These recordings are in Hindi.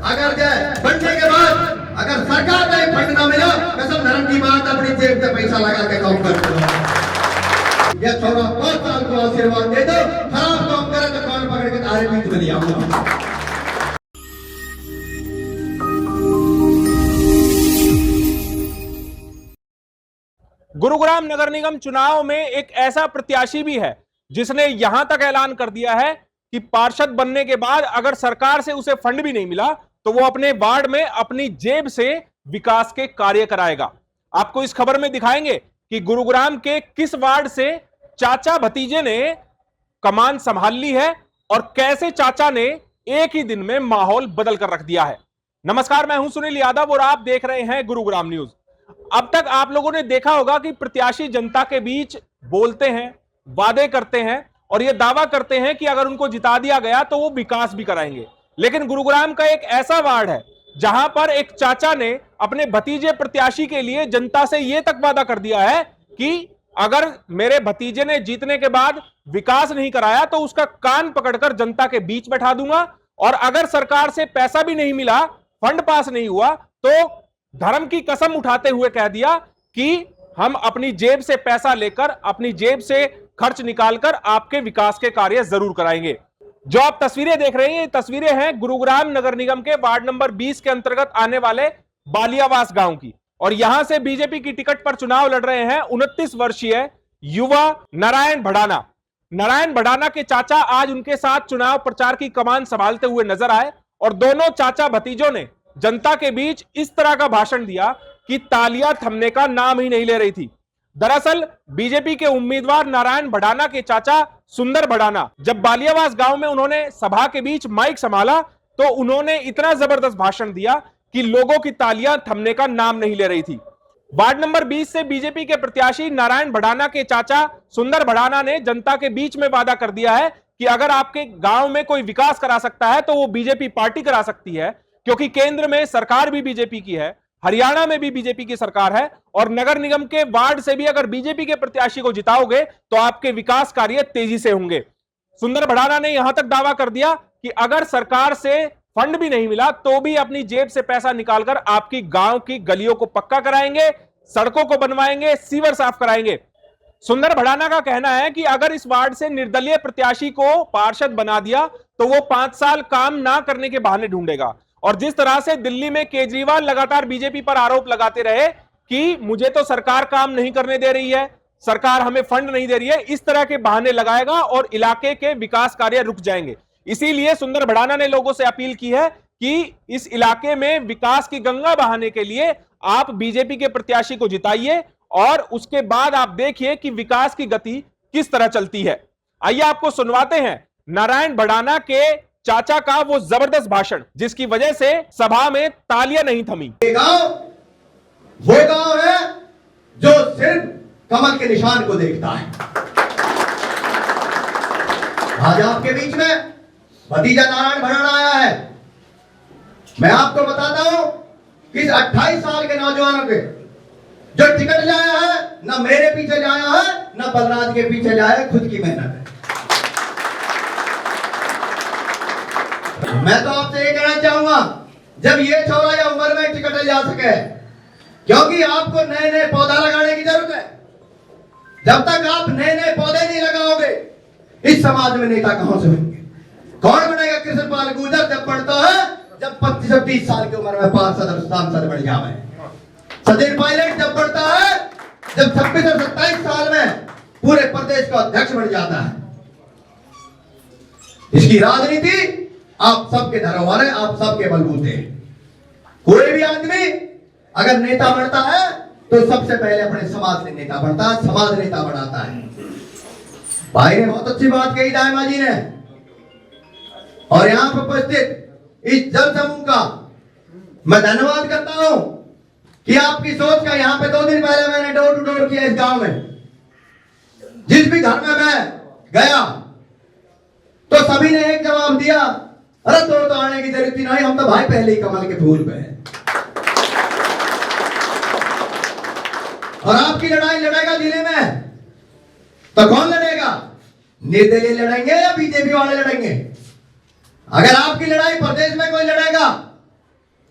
अगर बनने के बाद अगर सरकार का फंड ना मिला, कसम धर्म की बात, अपनी जेब से पैसा लगा के काम करते हो। ये छोरा 5 साल को आशीर्वाद दे दो, खराब काम करे तो कान पकड़ के तारे बीच में ले आऊंगा। गुरुग्राम नगर निगम चुनाव में एक ऐसा प्रत्याशी भी है जिसने यहां तक ऐलान कर दिया है कि पार्षद बनने के बाद अगर सरकार से उसे फंड भी नहीं मिला तो वो अपने वार्ड में अपनी जेब से विकास के कार्य कराएगा। आपको इस खबर में दिखाएंगे कि गुरुग्राम के किस वार्ड से चाचा भतीजे ने कमान संभाल ली है और कैसे चाचा ने एक ही दिन में माहौल बदल कर रख दिया है। नमस्कार, मैं हूं सुनील यादव और आप देख रहे हैं गुरुग्राम न्यूज। अब तक आप लोगों ने देखा होगा कि प्रत्याशी जनता के बीच बोलते हैं, वादे करते हैं और यह दावा करते हैं कि अगर उनको जिता दिया गया तो वो विकास भी कराएंगे। लेकिन गुरुग्राम का एक ऐसा वार्ड है जहां पर एक चाचा ने अपने भतीजे प्रत्याशी के लिए जनता से यह तक वादा कर दिया है कि अगर मेरे भतीजे ने जीतने के बाद विकास नहीं कराया तो उसका कान पकड़कर जनता के बीच बैठा दूंगा, और अगर सरकार से पैसा भी नहीं मिला, फंड पास नहीं हुआ, तो धर्म की कसम उठाते हुए कह दिया कि हम अपनी जेब से पैसा लेकर, अपनी जेब से खर्च निकालकर आपके विकास के कार्य जरूर कराएंगे। जो आप तस्वीरें देख रहे हैं, ये तस्वीरें हैं गुरुग्राम नगर निगम के वार्ड नंबर 20 के अंतर्गत आने वाले बालियावास गांव की, और यहां से बीजेपी की टिकट पर चुनाव लड़ रहे हैं 29 वर्षीय युवा नारायण भड़ाना। नारायण भड़ाना के चाचा आज उनके साथ चुनाव प्रचार की कमान संभालते हुए नजर आए और दोनों चाचा भतीजों ने जनता के बीच इस तरह का भाषण दिया कि तालियां थमने का नाम ही नहीं ले रही थी। दरअसल बीजेपी के उम्मीदवार नारायण भड़ाना के चाचा सुंदर भड़ाना जब बालियावास गांव में उन्होंने सभा के बीच माइक संभाला तो उन्होंने इतना जबरदस्त भाषण दिया कि लोगों की तालियां थमने का नाम नहीं ले रही थी। वार्ड नंबर 20 से बीजेपी के प्रत्याशी नारायण भड़ाना के चाचा सुंदर भड़ाना ने जनता के बीच में वादा कर दिया है कि अगर आपके गांव में कोई विकास करा सकता है तो वो बीजेपी पार्टी करा सकती है, क्योंकि केंद्र में सरकार भी बीजेपी की है, हरियाणा में भी बीजेपी की सरकार है, और नगर निगम के वार्ड से भी अगर बीजेपी के प्रत्याशी को जिताओगे तो आपके विकास कार्य तेजी से होंगे। सुंदर भड़ाना ने यहां तक दावा कर दिया कि अगर सरकार से फंड भी नहीं मिला तो भी अपनी जेब से पैसा निकालकर आपकी गांव की गलियों को पक्का कराएंगे, सड़कों को बनवाएंगे, सीवर साफ कराएंगे। सुंदर भड़ाना का कहना है कि अगर इस वार्ड से निर्दलीय प्रत्याशी को पार्षद बना दिया तो वो 5 साल काम ना करने के बहाने ढूंढेगा, और जिस तरह से दिल्ली में केजरीवाल लगातार बीजेपी पर आरोप लगाते रहे कि मुझे तो सरकार काम नहीं करने दे रही है, सरकार हमें फंड नहीं दे रही है, इस तरह के बहाने लगाएगा और इलाके के विकास कार्य रुक जाएंगे। इसीलिए सुंदर भड़ाना ने लोगों से अपील की है कि इस इलाके में विकास की गंगा बहाने के लिए आप बीजेपी के प्रत्याशी को जिताइए और उसके बाद आप देखिए कि विकास की गति किस तरह चलती है। आइए आपको सुनवाते हैं नारायण भड़ाना के चाचा का वो जबरदस्त भाषण जिसकी वजह से सभा में तालियां नहीं थमी। वो गांव है जो सिर्फ कमल के निशान को देखता है। आज आपके बीच में भतीजा नारायण भड़ाना आया है। मैं आपको बताता हूं कि इस 28 साल के नौजवानों के जो टिकट लाया है, ना मेरे पीछे लाया है, ना बलराज के पीछे लाया है, खुद की मेहनत है। मैं तो आपसे ये कहना चाहूंगा, जब ये छोरा या उम्र में टिकट जा सके, क्योंकि आपको नए नए पौधा लगाने की जरूरत है। जब तक आप नए नए पौधे नहीं लगाओगे, इस समाज में नेता कहां से बनेंगे? कौन बनेगा? कृष्णपाल गुर्जर जब पढ़ता है, जब 25-30 साल की उम्र में पार्षद और सांसद बन जावे। सचिन पायलट जब पढ़ता है, जब 26 और 27 साल में पूरे प्रदेश का अध्यक्ष बन जाता है। इसकी राजनीति आप सबके धरोहर है, आप सबके बलबूते हैं। कोई भी आदमी अगर नेता बनता है तो सबसे पहले अपने समाज से नेता बनता है, समाज नेता बनाता है। भाई ने बहुत अच्छी बात कही, दाइमा जी ने, और यहां पर उपस्थित इस जन समूह का मैं धन्यवाद करता हूं कि आपकी सोच का। यहां पे 2 दिन पहले मैंने डोर टू डोर किया इस गांव में। जिस भी घर में मैं गया तो सभी ने एक जवाब दिया, अरे तो आने की जरूरत ही नहीं, हम तो भाई पहले ही कमल के फूल पे हैं। और आपकी लड़ाई लड़ेगा जिले में तो कौन लड़ेगा? निर्दलीय लड़ेंगे या बीजेपी वाले लड़ेंगे? अगर आपकी लड़ाई प्रदेश में कोई लड़ेगा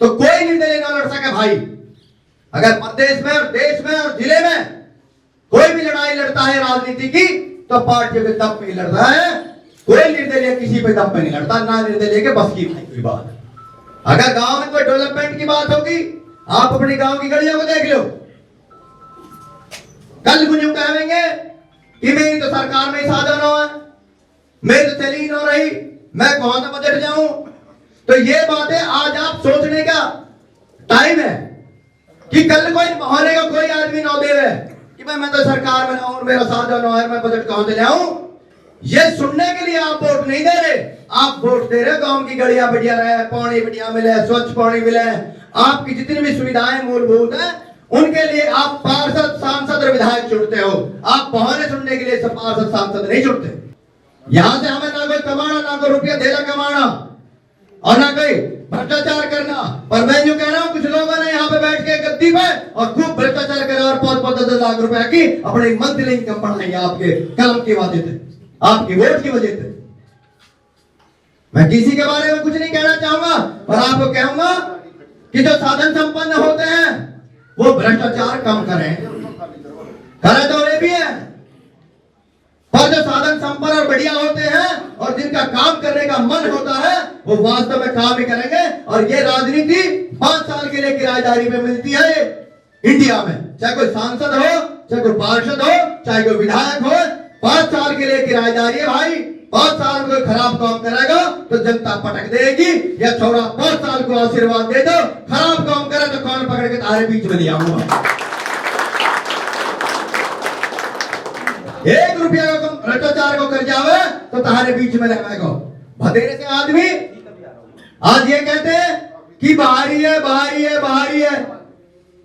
तो कोई निर्दलीय न लड़ सके भाई। अगर प्रदेश में और देश में और जिले में कोई भी लड़ाई लड़ता है राजनीति की, तो पार्टियों के दम पे ही लड़ता है। कोई निर्दलीय किसी पे दम पे नहीं लड़ता, ना निर्दलीय के बस की भाई कोई बात। अगर गांव में कोई डेवलपमेंट की बात होगी, आप अपनी गांव की गलियों को देख लो। कल को यूं कहेंगे कि मेरी तो सरकार में ही साधन हो है, मेरी तो चली न रही, मैं कौन सा बजट जाऊं। तो ये बातें आज आप सोचने का टाइम है कि कल कोई बहाने का कोई आदमी न दे कि भाई मैं तो सरकार में हूं, मेरा साधन हो है, मैं बजट कहां से लाऊं। ये सुनने के लिए आप वोट नहीं दे रहे, आप वोट दे रहे गांव की गलियां बढ़िया रहे, पानी बढ़िया मिले, स्वच्छ पानी मिले, आपकी जितनी भी सुविधाएं मूलभूत है उनके लिए आप पार्षद, सांसद और विधायक चुनते हो। आप बहाने सुनने के लिए सब पार्षद सांसद नहीं चुनते। यहां से हमें ना कोई कमाना, ना कोई रुपया देना कमाना और ना कोई भ्रष्टाचार करना। पर मैं यूं कह रहा हूं, कुछ लोगों ने यहाँ पे बैठ के गद्दी पे और खूब भ्रष्टाचार करे और 5-5 लाख रुपया की अपने मंथली इनकम बढ़ाई आपके कलम की वजह से, आपकी वोट की वजह से। मैं किसी के बारे में कुछ नहीं कहना चाहूंगा, पर आपको कहूंगा कि जो साधन संपन्न होते हैं वो भ्रष्टाचार कम करें। करे तो वे भी है, पर जो साधन संपन्न और बढ़िया होते हैं और जिनका काम करने का मन होता है वो वास्तव में काम ही करेंगे। और ये राजनीति 5 साल के लिए किराएदारी पे मिलती है इंडिया में, चाहे कोई सांसद हो, चाहे कोई पार्षद हो, चाहे कोई विधायक हो, 5 साल के लिए किराएदारी है भाई। 5 साल में कोई खराब काम करेगा तो जनता पटक देगी, या छोड़ा 5 साल को आशीर्वाद दे दो, खराब काम करे तो कान पकड़ के तारे बीच में लिया हुआ। 1 रुपया का भ्रष्टाचार को कर जावे तो तारे बीच में लगाएगा। भतेरे से आदमी आज ये कहते हैं कि बाहरी है, बाहरी है, बाहरी है।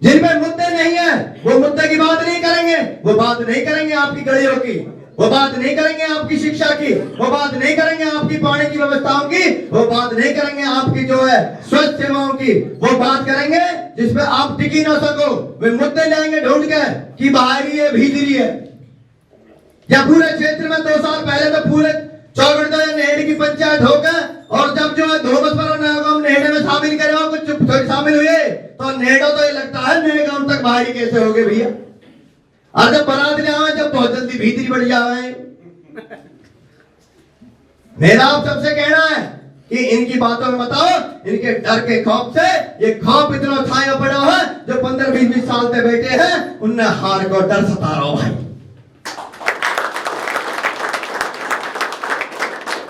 जिनमें मुद्दे नहीं है वो मुद्दे की बात नहीं करेंगे, वो बात नहीं करेंगे आपकी गलियों की, वो बात नहीं करेंगे आपकी शिक्षा की, वो बात नहीं करेंगे आपकी पानी की व्यवस्थाओं की, वो बात नहीं करेंगे आपकी जो है स्वास्थ्य सेवाओं की, वो बात करेंगे जिसमें आप टिकी ना सको। वे मुद्दे लाएंगे ढूंढ के कि बाहरी है, भीतरी है। या पूरे क्षेत्र में 2 साल पहले तो पूरे चौगड़दा नेहड़ की पंचायत होकर, और जब जो है धोबसपर और नया गांव नेहड़ में शामिल करे हो, कुछ शामिल हुए तो नेहड़ो तो ये लगता है नए गांव तक बाहरी कैसे हो गए भैया। और जब बारात ले आवे जब बहुत जल्दी भीतरी बढ़ जावे। मेरा आप सबसे कहना है कि इनकी बातों में बताओ, इनके डर के खौफ से ये खौफ इतना खाया पड़ा है, जो 15-20 साल से बैठे हैं उनने हार को डर सता रहा भाई।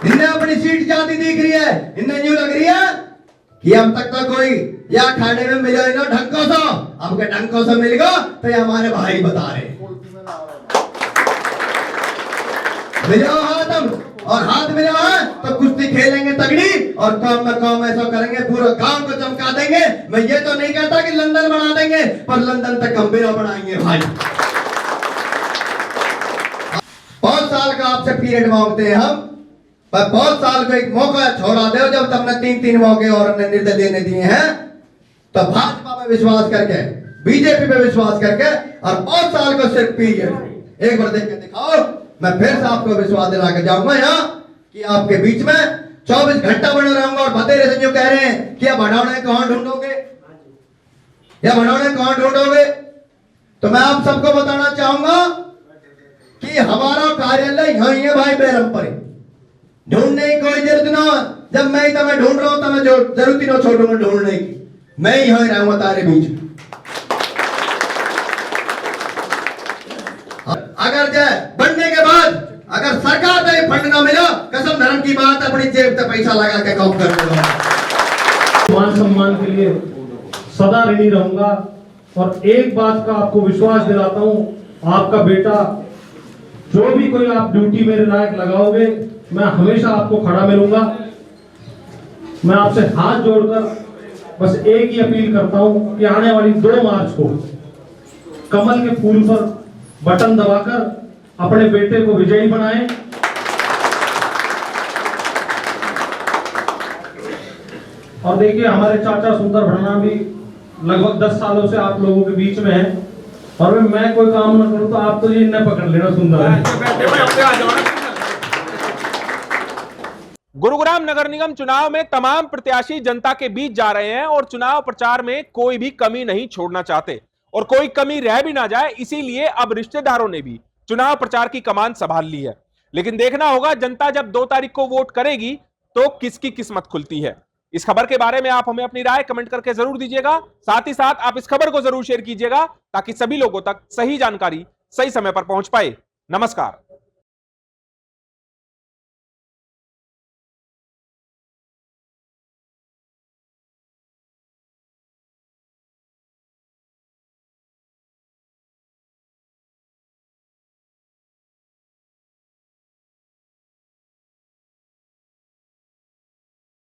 इन्हें अपनी सीट जाती दिख रही है, इन्हें यूं लग रही है कि हम तक तो कोई या खाने में मिलो इन्हों ढंकों से, अब के ढंकों से मिल गो तो ये हमारे भाई बता रहे मिलो हाथ हम, और हाथ मिला है तो कुश्ती खेलेंगे तगड़ी, और काम में काम ऐसा करेंगे पूरा गांव को चमका देंगे। मैं ये तो नहीं कहता कि लंदन बना देंगे, पर लंदन तक हम बिना बनाएंगे भाई। 5 साल का आपसे पीरियड मांगते हैं हम, पर 5 साल को एक मौका छोड़ा दो। जब तुमने 3 मौके और हमने निर्णय देने दिए हैं तो भाजपा पे विश्वास करके, बीजेपी पे विश्वास करके, और 5 साल को सिर्फ पीरियड एक बार देख के दिखाओ। मैं फिर से आपको विश्वास दिला के जाऊंगा यहाँ कि आपके बीच में 24 घंटा बने रहूंगा। और भतेरे से जो कह रहे हैं कि अब भड़ौने कहां ढूंढोगे, या भड़ौने कहां ढूंढोगे, तो मैं आप सबको बताना चाहूंगा कि हमारा कार्यालय यही है भाई, बेरमपुर। ढूंढने की कोई जरूरत ना, जब मैं तुम्हें ढूंढ रहा हूं तो मैं जो जरूरत ही ना छोड़ूंगा ढूंढने की, मैं यहीं रहूंगा तारे बीच में। अगर जाए बनने के बाद अगर सरकार से फंड ना मिला, कसम धर्म की बात, अपनी जेब से पैसा लगा के काम कर दूंगा। मान सम्मान के लिए सदा ऋणी रहूंगा। और एक बात का आपको विश्वास दिलाता हूं, आपका बेटा जो भी कोई आप ड्यूटी मेरे लायक लगाओगे, मैं हमेशा आपको खड़ा मिलूंगा। मैं आपसे हाथ जोड़कर बस एक ही अपील करता हूं कि आने वाली 2 मार्च को कमल के फूल पर बटन दबाकर अपने बेटे को विजयी बनाएं। और देखिए, हमारे चाचा सुंदर भड़ना भी लगभग 10 सालों से आप लोगों के बीच में है, और मैं कोई काम ना करूं तो आप तो ये न पकड़ लेना सुंदर है। गुरुग्राम नगर निगम चुनाव में तमाम प्रत्याशी जनता के बीच जा रहे हैं और चुनाव प्रचार में कोई भी कमी नहीं छोड़ना चाहते और कोई कमी रह भी ना जाए, इसीलिए अब रिश्तेदारों ने भी चुनाव प्रचार की कमान संभाल ली है। लेकिन देखना होगा जनता जब 2 तारीख को वोट करेगी तो किसकी किस्मत खुलती है। इस खबर के बारे में आप हमें अपनी राय कमेंट करके जरूर दीजिएगा। साथ ही साथ आप इस खबर को जरूर शेयर कीजिएगा ताकि सभी लोगों तक सही जानकारी सही समय पर पहुंच पाए। नमस्कार।